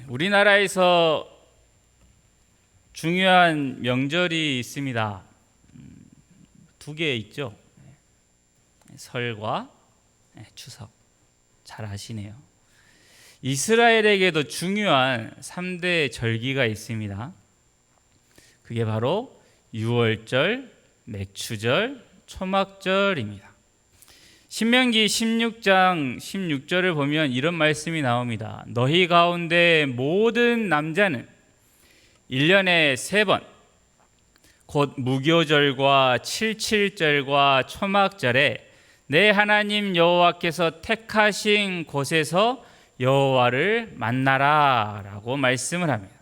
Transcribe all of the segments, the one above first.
우리나라에서 중요한 명절이 있습니다. 두 개 있죠. 설과 추석. 잘 아시네요. 이스라엘에게도 중요한 3대 절기가 있습니다. 그게 바로 유월절, 맥추절, 초막절입니다. 신명기 16장 16절을 보면 이런 말씀이 나옵니다. 너희 가운데 모든 남자는 1년에 3번 곧 무교절과 칠칠절과 초막절에 내 하나님 여호와께서 택하신 곳에서 여호와를 만나라 라고 말씀을 합니다.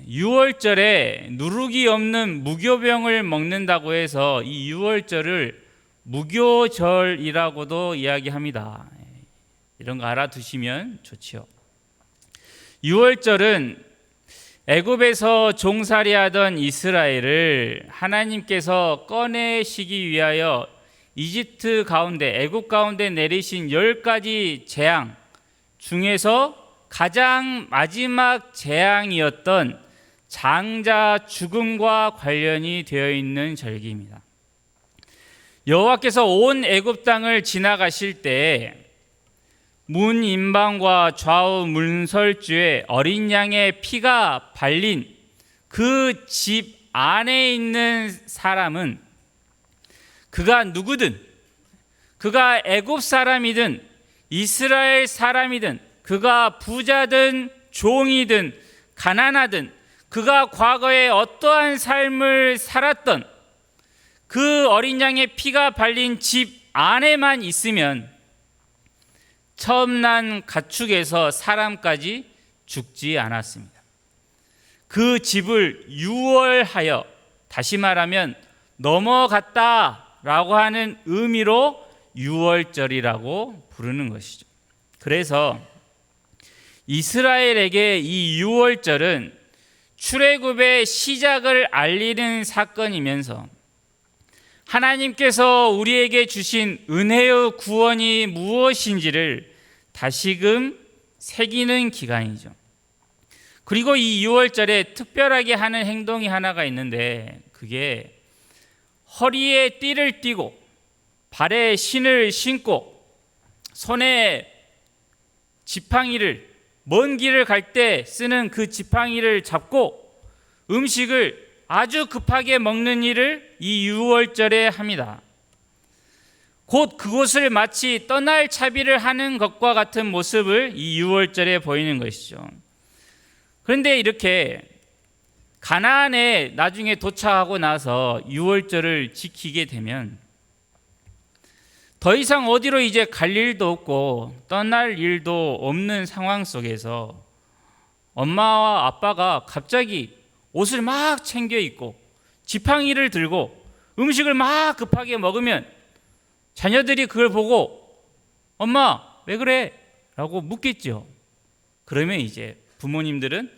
6월절에 누룩이 없는 무교병을 먹는다고 해서 이 6월절을 무교절이라고도 이야기합니다. 이런 거 알아두시면 좋지요. 6월절은 애굽에서 종살이하던 이스라엘을 하나님께서 꺼내시기 위하여 이집트 가운데, 애굽 가운데 내리신 10가지 재앙 중에서 가장 마지막 재앙이었던 장자 죽음과 관련이 되어 있는 절기입니다. 여호와께서 온 애굽 땅을 지나가실 때 문 임방과 좌우 문설주에 어린 양의 피가 발린 그 집 안에 있는 사람은 그가 누구든, 그가 애굽 사람이든 이스라엘 사람이든, 그가 부자든 종이든 가난하든, 그가 과거에 어떠한 삶을 살았던 그 어린 양의 피가 발린 집 안에만 있으면 처음 난 가축에서 사람까지 죽지 않았습니다. 그 집을 유월하여, 다시 말하면 넘어갔다라고 하는 의미로 유월절이라고 부르는 것이죠. 그래서 이스라엘에게 이 유월절은 출애굽의 시작을 알리는 사건이면서 하나님께서 우리에게 주신 은혜의 구원이 무엇인지를 다시금 새기는 기간이죠. 그리고 이 6월절에 특별하게 하는 행동이 하나가 있는데, 그게 허리에 띠를 띠고 발에 신을 신고 손에 지팡이를, 먼 길을 갈 때 쓰는 그 지팡이를 잡고 음식을 아주 급하게 먹는 일을 이 6월절에 합니다. 곧 그곳을 마치 떠날 차비를 하는 것과 같은 모습을 이 6월절에 보이는 것이죠. 그런데 이렇게 가나안에 나중에 도착하고 나서 6월절을 지키게 되면 더 이상 어디로 이제 갈 일도 없고 떠날 일도 없는 상황 속에서 엄마와 아빠가 갑자기 옷을 막 챙겨 입고 지팡이를 들고 음식을 막 급하게 먹으면 자녀들이 그걸 보고 엄마 왜 그래? 라고 묻겠죠. 그러면 이제 부모님들은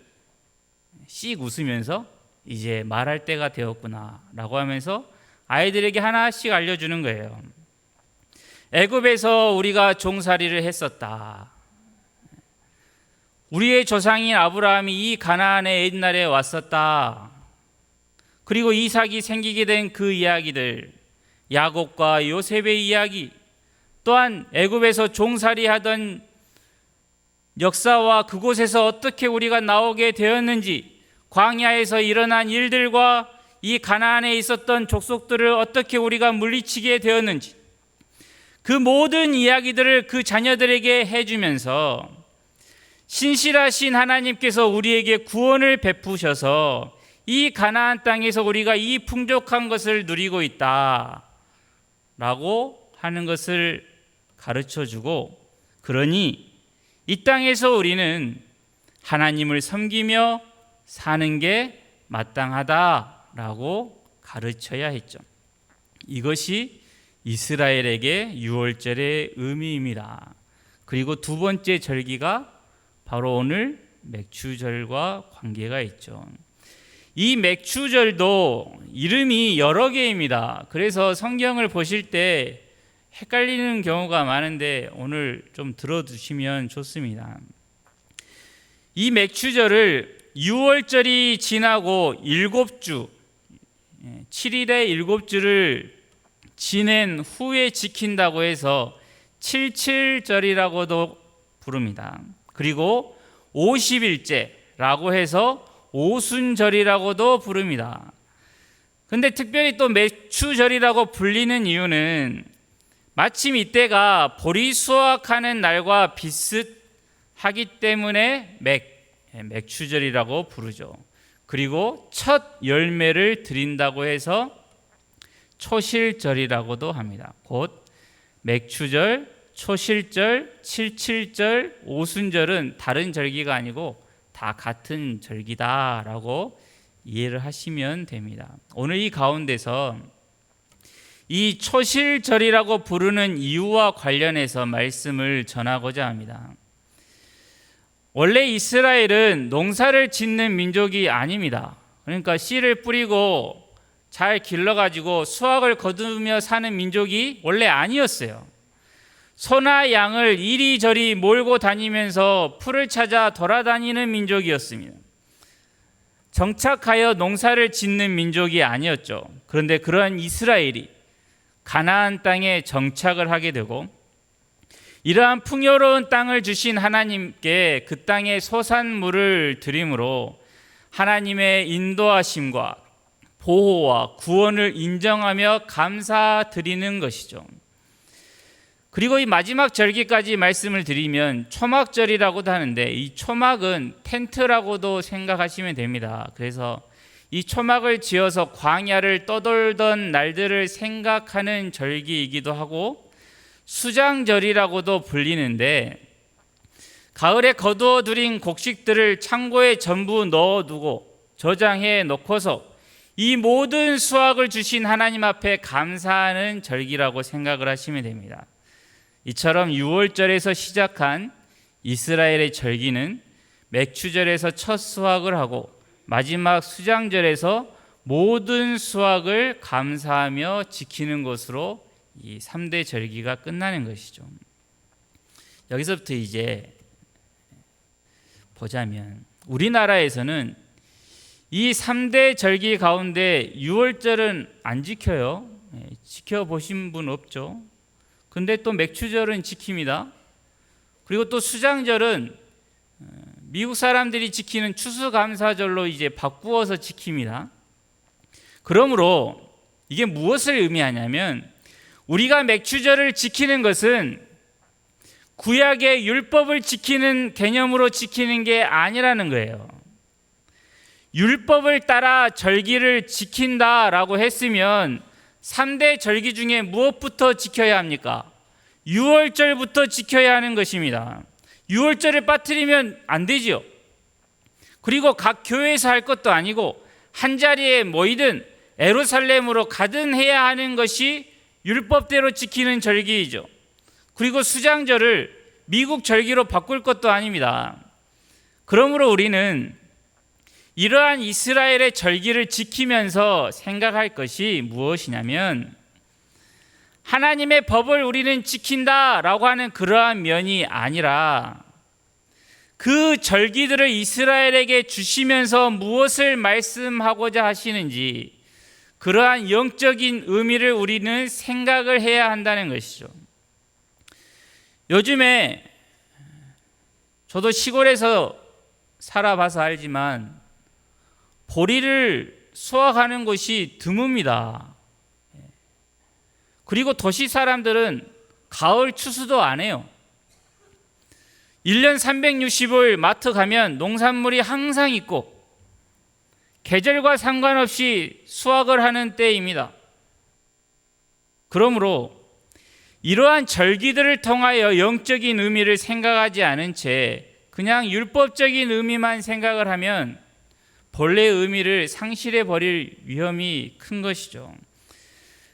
씩 웃으면서 이제 말할 때가 되었구나 라고 하면서 아이들에게 하나씩 알려주는 거예요. 애굽에서 우리가 종살이를 했었다. 우리의 조상인 아브라함이 이 가나안에 옛날에 왔었다. 그리고 이삭이 생기게 된 그 이야기들, 야곱과 요셉의 이야기, 또한 애굽에서 종살이하던 역사와 그곳에서 어떻게 우리가 나오게 되었는지, 광야에서 일어난 일들과 이 가나안에 있었던 족속들을 어떻게 우리가 물리치게 되었는지, 그 모든 이야기들을 그 자녀들에게 해주면서 신실하신 하나님께서 우리에게 구원을 베푸셔서 이 가나안 땅에서 우리가 이 풍족한 것을 누리고 있다 라고 하는 것을 가르쳐주고, 그러니 이 땅에서 우리는 하나님을 섬기며 사는 게 마땅하다라고 가르쳐야 했죠. 이것이 이스라엘에게 유월절의 의미입니다. 그리고 두 번째 절기가 바로 오늘 맥추절과 관계가 있죠. 이 맥추절도 이름이 여러 개입니다. 그래서 성경을 보실 때 헷갈리는 경우가 많은데 오늘 좀 들어두시면 좋습니다. 이 맥추절을 6월절이 지나고 7주, 7일에 7주를 지낸 후에 지킨다고 해서 77절이라고도 부릅니다. 그리고 50일째라고 해서 오순절이라고도 부릅니다. 근데 특별히 또 맥추절이라고 불리는 이유는 마침 이때가 보리 수확하는 날과 비슷하기 때문에 맥추절이라고 부르죠. 그리고 첫 열매를 드린다고 해서 초실절이라고도 합니다. 곧 맥추절, 초실절, 칠칠절, 오순절은 다른 절기가 아니고 다 같은 절기다라고 이해를 하시면 됩니다. 오늘 이 가운데서 이 초실절이라고 부르는 이유와 관련해서 말씀을 전하고자 합니다. 원래 이스라엘은 농사를 짓는 민족이 아닙니다. 그러니까 씨를 뿌리고 잘 길러가지고 수확을 거두며 사는 민족이 원래 아니었어요. 소나 양을 이리저리 몰고 다니면서 풀을 찾아 돌아다니는 민족이었습니다. 정착하여 농사를 짓는 민족이 아니었죠. 그런데 그러한 이스라엘이 가나안 땅에 정착을 하게 되고 이러한 풍요로운 땅을 주신 하나님께 그 땅의 소산물을 드림으로 하나님의 인도하심과 보호와 구원을 인정하며 감사드리는 것이죠. 그리고 이 마지막 절기까지 말씀을 드리면 초막절이라고도 하는데 이 초막은 텐트라고도 생각하시면 됩니다. 그래서 이 초막을 지어서 광야를 떠돌던 날들을 생각하는 절기이기도 하고 수장절이라고도 불리는데 가을에 거두어 들인 곡식들을 창고에 전부 넣어두고 저장해 놓고서 이 모든 수확을 주신 하나님 앞에 감사하는 절기라고 생각을 하시면 됩니다. 이처럼 6월절에서 시작한 이스라엘의 절기는 맥추절에서 첫 수확을 하고 마지막 수장절에서 모든 수확을 감사하며 지키는 것으로 이 3대 절기가 끝나는 것이죠. 여기서부터 이제 보자면 우리나라에서는 이 3대 절기 가운데 6월절은 안 지켜요. 지켜보신 분 없죠? 근데 또 맥추절은 지킵니다. 그리고 또 수장절은 미국 사람들이 지키는 추수감사절로 이제 바꾸어서 지킵니다. 그러므로 이게 무엇을 의미하냐면 우리가 맥추절을 지키는 것은 구약의 율법을 지키는 개념으로 지키는 게 아니라는 거예요. 율법을 따라 절기를 지킨다라고 했으면 3대 절기 중에 무엇부터 지켜야 합니까? 6월절부터 지켜야 하는 것입니다. 6월절을 빠뜨리면 안 되지요. 그리고 각 교회에서 할 것도 아니고 한자리에 모이든 예루살렘으로 가든 해야 하는 것이 율법대로 지키는 절기이죠. 그리고 수장절을 미국 절기로 바꿀 것도 아닙니다. 그러므로 우리는 이러한 이스라엘의 절기를 지키면서 생각할 것이 무엇이냐면 하나님의 법을 우리는 지킨다라고 하는 그러한 면이 아니라 그 절기들을 이스라엘에게 주시면서 무엇을 말씀하고자 하시는지 그러한 영적인 의미를 우리는 생각을 해야 한다는 것이죠. 요즘에 저도 시골에서 살아봐서 알지만 보리를 수확하는 것이 드뭅니다. 그리고 도시 사람들은 가을 추수도 안 해요. 1년 365일 마트 가면 농산물이 항상 있고 계절과 상관없이 수확을 하는 때입니다. 그러므로 이러한 절기들을 통하여 영적인 의미를 생각하지 않은 채 그냥 율법적인 의미만 생각을 하면 본래의 의미를 상실해 버릴 위험이 큰 것이죠.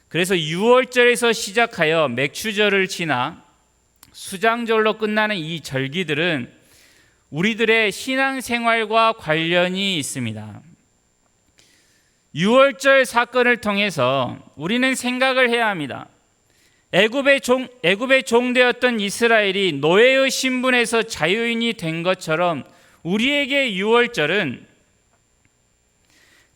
그래서 6월절에서 시작하여 맥추절을 지나 수장절로 끝나는 이 절기들은 우리들의 신앙생활과 관련이 있습니다. 6월절 사건을 통해서 우리는 생각을 해야 합니다. 애굽의 종 되었던 이스라엘이 노예의 신분에서 자유인이 된 것처럼 우리에게 유월절은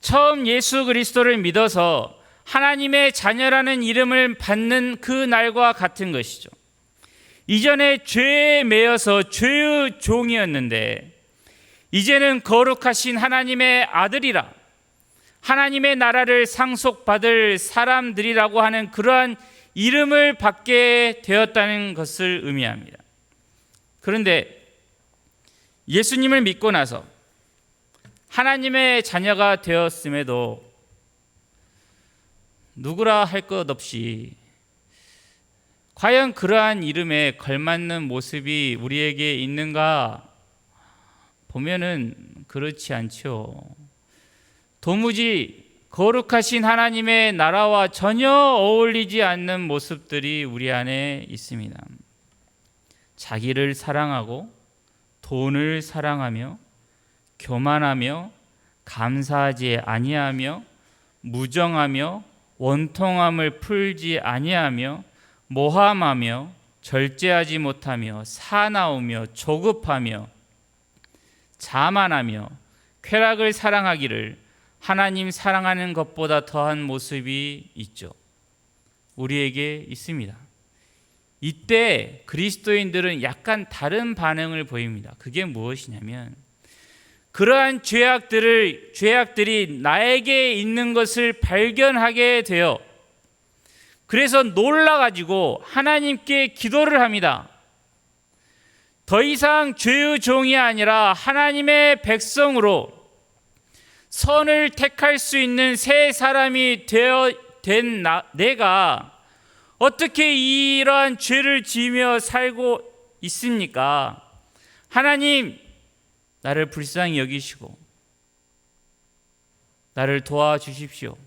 처음 예수 그리스도를 믿어서 하나님의 자녀라는 이름을 받는 그 날과 같은 것이죠. 이전에 죄에 매여서 죄의 종이었는데 이제는 거룩하신 하나님의 아들이라 하나님의 나라를 상속받을 사람들이라고 하는 그러한 이름을 받게 되었다는 것을 의미합니다. 그런데 예수님을 믿고 나서 하나님의 자녀가 되었음에도 누구라 할 것 없이 과연 그러한 이름에 걸맞는 모습이 우리에게 있는가 보면은 그렇지 않죠. 도무지 거룩하신 하나님의 나라와 전혀 어울리지 않는 모습들이 우리 안에 있습니다. 자기를 사랑하고 돈을 사랑하며 교만하며 감사하지 아니하며 무정하며 원통함을 풀지 아니하며 모함하며 절제하지 못하며 사나우며 조급하며 자만하며 쾌락을 사랑하기를 하나님 사랑하는 것보다 더한 모습이 있죠. 우리에게 있습니다. 이때 그리스도인들은 약간 다른 반응을 보입니다. 그게 무엇이냐면 그러한 죄악들이 나에게 있는 것을 발견하게 되어 그래서 놀라가지고 하나님께 기도를 합니다. 더 이상 죄의 종이 아니라 하나님의 백성으로 선을 택할 수 있는 새 사람이 된 내가 어떻게 이러한 죄를 지으며 살고 있습니까? 하나님, 나를 불쌍히 여기시고 나를 도와주십시오.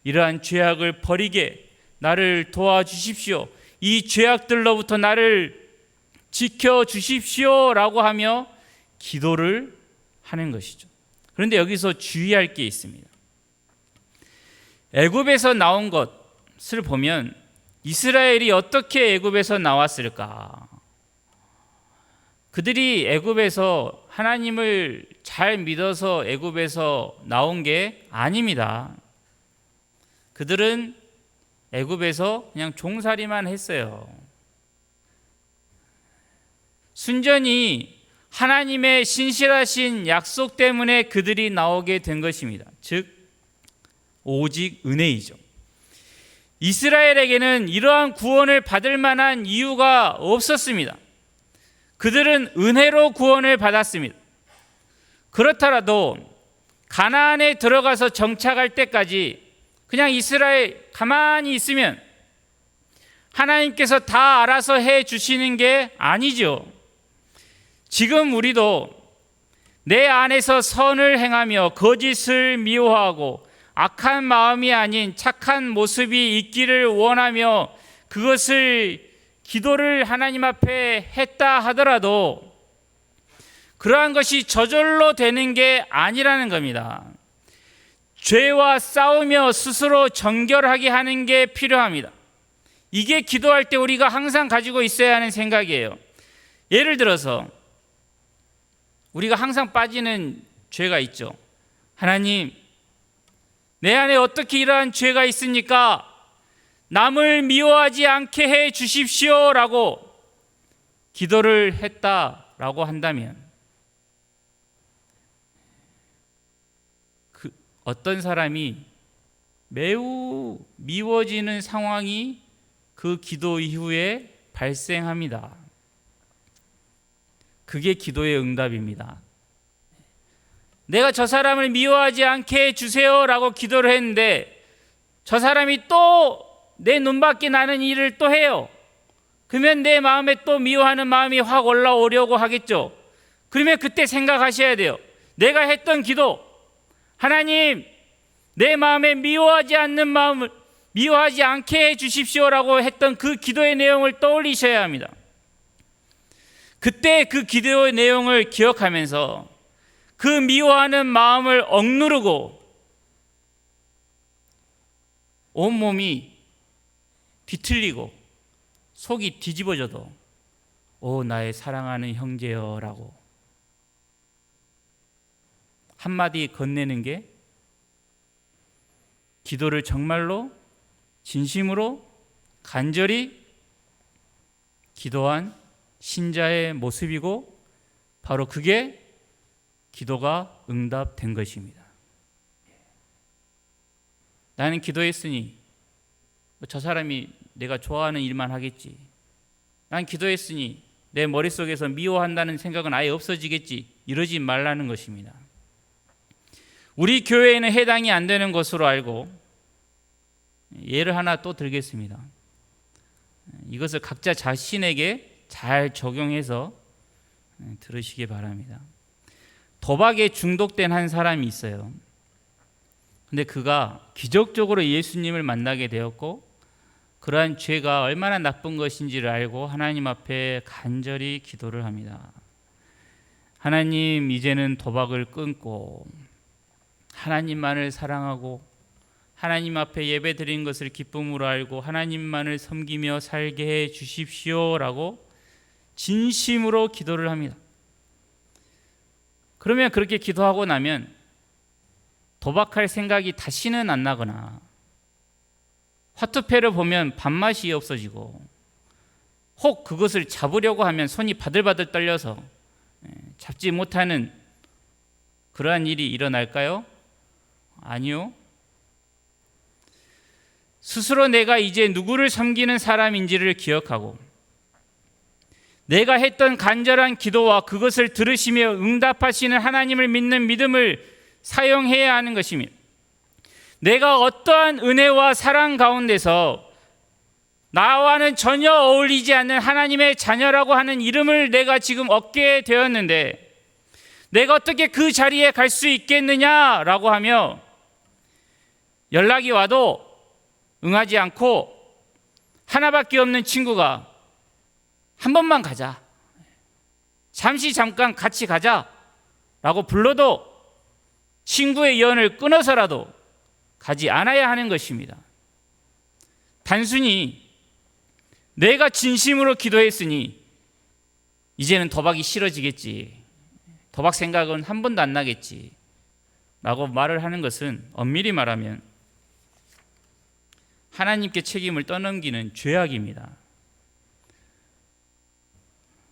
이러한 죄악을 버리게 나를 도와주십시오. 이 죄악들로부터 나를 지켜주십시오 라고 하며 기도를 하는 것이죠. 그런데 여기서 주의할 게 있습니다. 애굽에서 나온 것을 보면 이스라엘이 어떻게 애굽에서 나왔을까? 그들이 애굽에서 하나님을 잘 믿어서 애굽에서 나온 게 아닙니다. 그들은 애굽에서 그냥 종살이만 했어요. 순전히 하나님의 신실하신 약속 때문에 그들이 나오게 된 것입니다. 즉 오직 은혜이죠. 이스라엘에게는 이러한 구원을 받을 만한 이유가 없었습니다. 그들은 은혜로 구원을 받았습니다. 그렇더라도 가나안에 들어가서 정착할 때까지 그냥 이스라엘 가만히 있으면 하나님께서 다 알아서 해 주시는 게 아니죠. 지금 우리도 내 안에서 선을 행하며 거짓을 미워하고 악한 마음이 아닌 착한 모습이 있기를 원하며 그것을 기도를 하나님 앞에 했다 하더라도 그러한 것이 저절로 되는 게 아니라는 겁니다. 죄와 싸우며 스스로 정결하게 하는 게 필요합니다. 이게 기도할 때 우리가 항상 가지고 있어야 하는 생각이에요. 예를 들어서 우리가 항상 빠지는 죄가 있죠. 하나님, 내 안에 어떻게 이러한 죄가 있습니까? 남을 미워하지 않게 해 주십시오 라고 기도를 했다라고 한다면 어떤 사람이 매우 미워지는 상황이 그 기도 이후에 발생합니다. 그게 기도의 응답입니다. 내가 저 사람을 미워하지 않게 해주세요 라고 기도를 했는데 저 사람이 또 내 눈밖에 나는 일을 또 해요. 그러면 내 마음에 또 미워하는 마음이 확 올라오려고 하겠죠. 그러면 그때 생각하셔야 돼요. 내가 했던 기도, 하나님 내 마음에 미워하지 않게 해 주십시오라고 했던 그 기도의 내용을 떠올리셔야 합니다. 그때 그 기도의 내용을 기억하면서 그 미워하는 마음을 억누르고 온몸이 뒤틀리고 속이 뒤집어져도 오 나의 사랑하는 형제여 라고 한마디 건네는 게 기도를 정말로 진심으로 간절히 기도한 신자의 모습이고 바로 그게 기도가 응답된 것입니다. 나는 기도했으니 저 사람이 내가 좋아하는 일만 하겠지. 난 기도했으니 내 머릿속에서 미워한다는 생각은 아예 없어지겠지. 이러지 말라는 것입니다. 우리 교회에는 해당이 안 되는 것으로 알고 예를 하나 또 들겠습니다. 이것을 각자 자신에게 잘 적용해서 들으시기 바랍니다. 도박에 중독된 한 사람이 있어요. 근데 그가 기적적으로 예수님을 만나게 되었고 그러한 죄가 얼마나 나쁜 것인지를 알고 하나님 앞에 간절히 기도를 합니다. 하나님, 이제는 도박을 끊고 하나님만을 사랑하고 하나님 앞에 예배 드린 것을 기쁨으로 알고 하나님만을 섬기며 살게 해 주십시오라고 진심으로 기도를 합니다. 그러면 그렇게 기도하고 나면 도박할 생각이 다시는 안 나거나 화투패를 보면 밥맛이 없어지고 혹 그것을 잡으려고 하면 손이 바들바들 떨려서 잡지 못하는 그러한 일이 일어날까요? 아니요. 스스로 내가 이제 누구를 섬기는 사람인지를 기억하고 내가 했던 간절한 기도와 그것을 들으시며 응답하시는 하나님을 믿는 믿음을 사용해야 하는 것입니다. 내가 어떠한 은혜와 사랑 가운데서 나와는 전혀 어울리지 않는 하나님의 자녀라고 하는 이름을 내가 지금 얻게 되었는데 내가 어떻게 그 자리에 갈 수 있겠느냐라고 하며 연락이 와도 응하지 않고 하나밖에 없는 친구가 한 번만 가자, 잠깐 같이 가자라고 불러도 친구의 연을 끊어서라도 가지 않아야 하는 것입니다. 단순히 내가 진심으로 기도했으니 이제는 도박이 싫어지겠지, 도박 생각은 한 번도 안 나겠지 라고 말을 하는 것은 엄밀히 말하면 하나님께 책임을 떠넘기는 죄악입니다.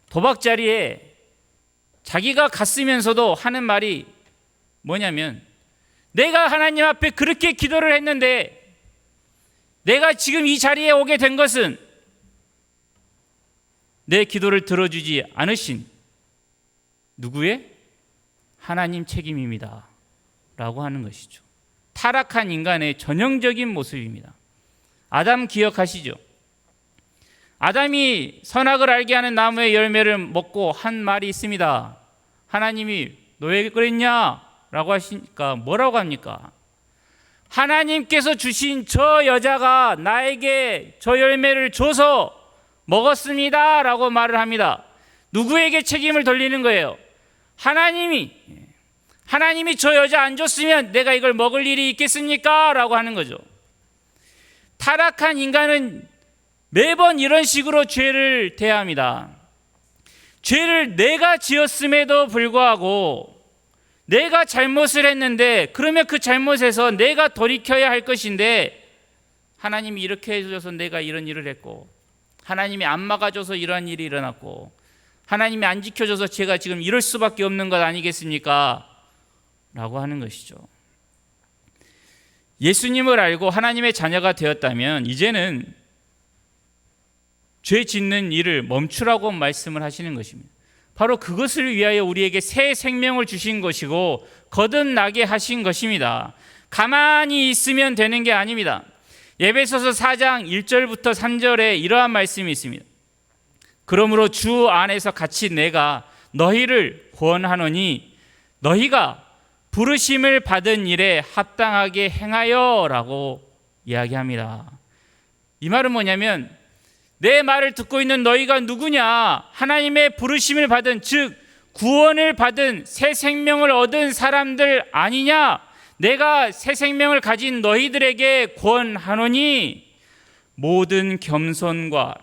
도박 자리에 자기가 갔으면서도 하는 말이 뭐냐면 내가 하나님 앞에 그렇게 기도를 했는데 내가 지금 이 자리에 오게 된 것은 내 기도를 들어주지 않으신 누구의? 하나님 책임입니다 라고 하는 것이죠. 타락한 인간의 전형적인 모습입니다. 아담 기억하시죠? 아담이 선악을 알게 하는 나무의 열매를 먹고 한 말이 있습니다. 하나님이 너 왜 그랬냐? 라고 하시니까 뭐라고 합니까? 하나님께서 주신 저 여자가 나에게 저 열매를 줘서 먹었습니다 라고 말을 합니다. 누구에게 책임을 돌리는 거예요? 하나님이 저 여자 안 줬으면 내가 이걸 먹을 일이 있겠습니까? 라고 하는 거죠. 타락한 인간은 매번 이런 식으로 죄를 대합니다. 죄를 내가 지었음에도 불구하고 내가 잘못을 했는데 그러면 그 잘못에서 내가 돌이켜야 할 것인데 하나님이 이렇게 해줘서 내가 이런 일을 했고 하나님이 안 막아줘서 이러한 일이 일어났고 하나님이 안 지켜줘서 제가 지금 이럴 수밖에 없는 것 아니겠습니까? 라고 하는 것이죠. 예수님을 알고 하나님의 자녀가 되었다면 이제는 죄 짓는 일을 멈추라고 말씀을 하시는 것입니다. 바로 그것을 위하여 우리에게 새 생명을 주신 것이고 거듭나게 하신 것입니다. 가만히 있으면 되는 게 아닙니다. 에베소서 4장 1절부터 3절에 이러한 말씀이 있습니다. 그러므로 주 안에서 같이 내가 너희를 권하노니 너희가 부르심을 받은 일에 합당하게 행하여 라고 이야기합니다. 이 말은 뭐냐면 내 말을 듣고 있는 너희가 누구냐? 하나님의 부르심을 받은, 즉 구원을 받은 새 생명을 얻은 사람들 아니냐? 내가 새 생명을 가진 너희들에게 권하노니 모든 겸손과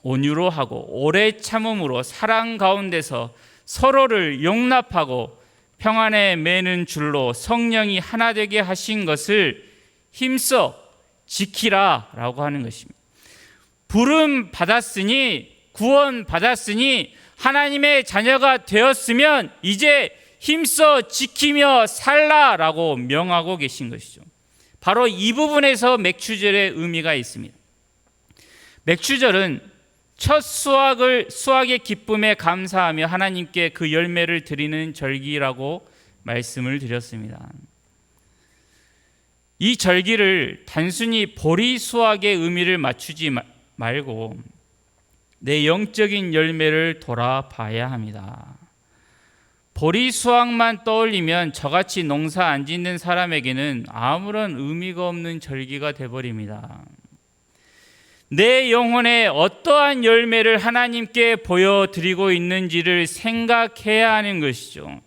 온유로 하고 오래 참음으로 사랑 가운데서 서로를 용납하고 평안에 매는 줄로 성령이 하나 되게 하신 것을 힘써 지키라 라고 하는 것입니다. 부름 받았으니, 구원 받았으니, 하나님의 자녀가 되었으면 이제 힘써 지키며 살라라고 명하고 계신 것이죠. 바로 이 부분에서 맥추절의 의미가 있습니다. 맥추절은 첫 수확의 기쁨에 감사하며 하나님께 그 열매를 드리는 절기라고 말씀을 드렸습니다. 이 절기를 단순히 보리 수확의 의미를 맞추지 말고 내 영적인 열매를 돌아봐야 합니다. 보리 수확만 떠올리면 저같이 농사 안 짓는 사람에게는 아무런 의미가 없는 절기가 되어버립니다. 내 영혼에 어떠한 열매를 하나님께 보여드리고 있는지를 생각해야 하는 것이죠.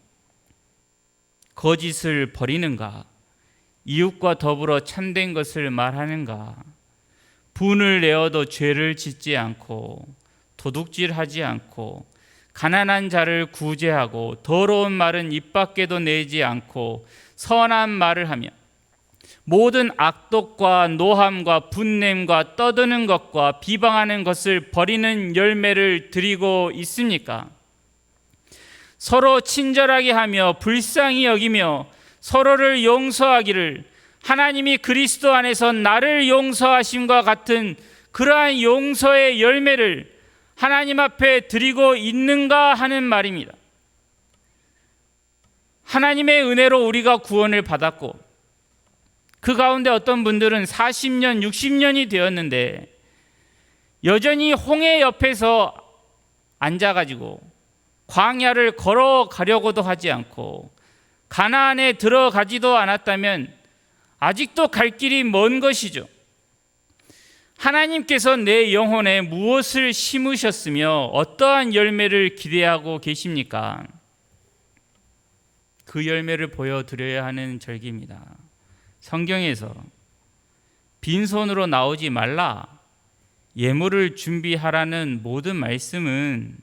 거짓을 버리는가? 이웃과 더불어 참된 것을 말하는가? 분을 내어도 죄를 짓지 않고 도둑질하지 않고 가난한 자를 구제하고 더러운 말은 입 밖에도 내지 않고 선한 말을 하며 모든 악독과 노함과 분냄과 떠드는 것과 비방하는 것을 버리는 열매를 드리고 있습니까? 서로 친절하게 하며 불쌍히 여기며 서로를 용서하기를 하나님이 그리스도 안에서 나를 용서하심과 같은 그러한 용서의 열매를 하나님 앞에 드리고 있는가 하는 말입니다. 하나님의 은혜로 우리가 구원을 받았고 그 가운데 어떤 분들은 40년, 60년이 되었는데 여전히 홍해 옆에서 앉아가지고 광야를 걸어가려고도 하지 않고 가나안에 들어가지도 않았다면 아직도 갈 길이 먼 것이죠. 하나님께서 내 영혼에 무엇을 심으셨으며 어떠한 열매를 기대하고 계십니까? 그 열매를 보여드려야 하는 절기입니다. 성경에서 빈손으로 나오지 말라, 예물을 준비하라는 모든 말씀은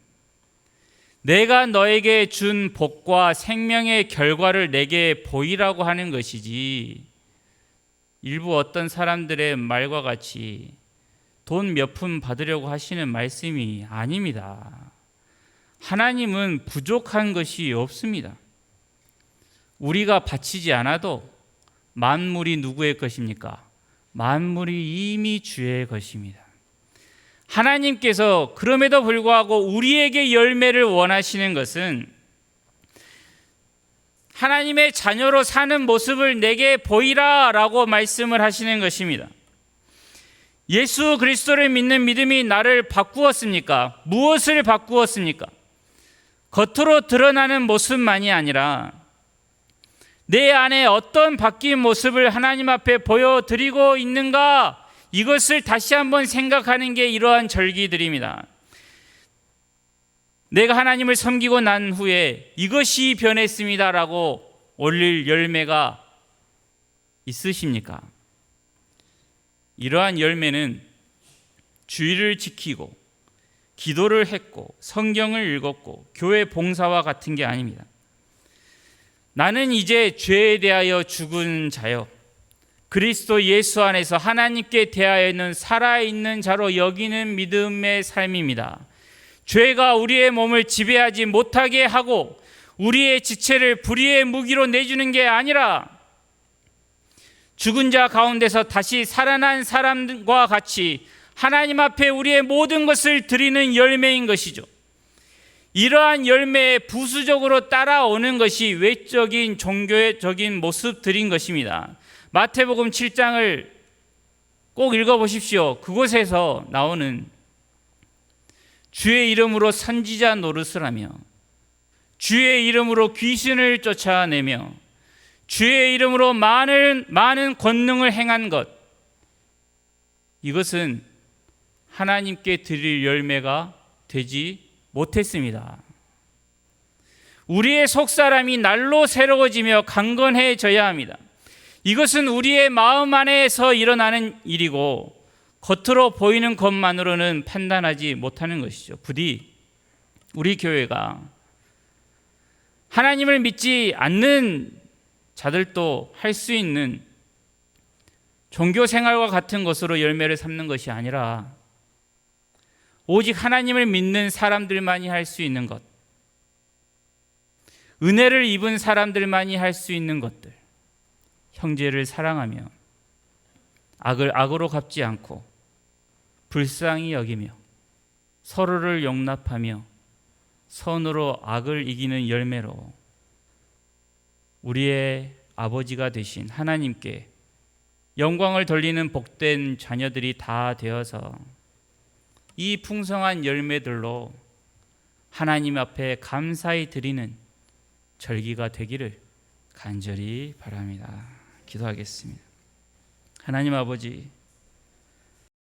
내가 너에게 준 복과 생명의 결과를 내게 보이라고 하는 것이지 일부 어떤 사람들의 말과 같이 돈 몇 푼 받으려고 하시는 말씀이 아닙니다. 하나님은 부족한 것이 없습니다. 우리가 바치지 않아도 만물이 누구의 것입니까? 만물이 이미 주의 것입니다. 하나님께서 그럼에도 불구하고 우리에게 열매를 원하시는 것은 하나님의 자녀로 사는 모습을 내게 보이라 라고 말씀을 하시는 것입니다. 예수 그리스도를 믿는 믿음이 나를 바꾸었습니까? 무엇을 바꾸었습니까? 겉으로 드러나는 모습만이 아니라 내 안에 어떤 바뀐 모습을 하나님 앞에 보여드리고 있는가? 이것을 다시 한번 생각하는 게 이러한 절기들입니다. 내가 하나님을 섬기고 난 후에 이것이 변했습니다라고 올릴 열매가 있으십니까? 이러한 열매는 주의를 지키고 기도를 했고 성경을 읽었고 교회 봉사와 같은 게 아닙니다. 나는 이제 죄에 대하여 죽은 자요 그리스도 예수 안에서 하나님께 대하여는 살아있는 자로 여기는 믿음의 삶입니다. 죄가 우리의 몸을 지배하지 못하게 하고 우리의 지체를 불의의 무기로 내주는 게 아니라 죽은 자 가운데서 다시 살아난 사람과 같이 하나님 앞에 우리의 모든 것을 드리는 열매인 것이죠. 이러한 열매에 부수적으로 따라오는 것이 외적인 종교적인 모습들인 것입니다. 마태복음 7장을 꼭 읽어보십시오. 그곳에서 나오는 주의 이름으로 선지자 노릇을 하며 주의 이름으로 귀신을 쫓아내며 주의 이름으로 많은 권능을 행한 것, 이것은 하나님께 드릴 열매가 되지 못했습니다. 우리의 속사람이 날로 새로워지며 강건해져야 합니다. 이것은 우리의 마음 안에서 일어나는 일이고 겉으로 보이는 것만으로는 판단하지 못하는 것이죠. 부디 우리 교회가 하나님을 믿지 않는 자들도 할 수 있는 종교 생활과 같은 것으로 열매를 삼는 것이 아니라 오직 하나님을 믿는 사람들만이 할 수 있는 것, 은혜를 입은 사람들만이 할 수 있는 것들, 형제를 사랑하며 악을 악으로 갚지 않고 불쌍히 여기며 서로를 용납하며 선으로 악을 이기는 열매로 우리의 아버지가 되신 하나님께 영광을 돌리는 복된 자녀들이 다 되어서 이 풍성한 열매들로 하나님 앞에 감사히 드리는 절기가 되기를 간절히 바랍니다. 기도하겠습니다. 하나님 아버지,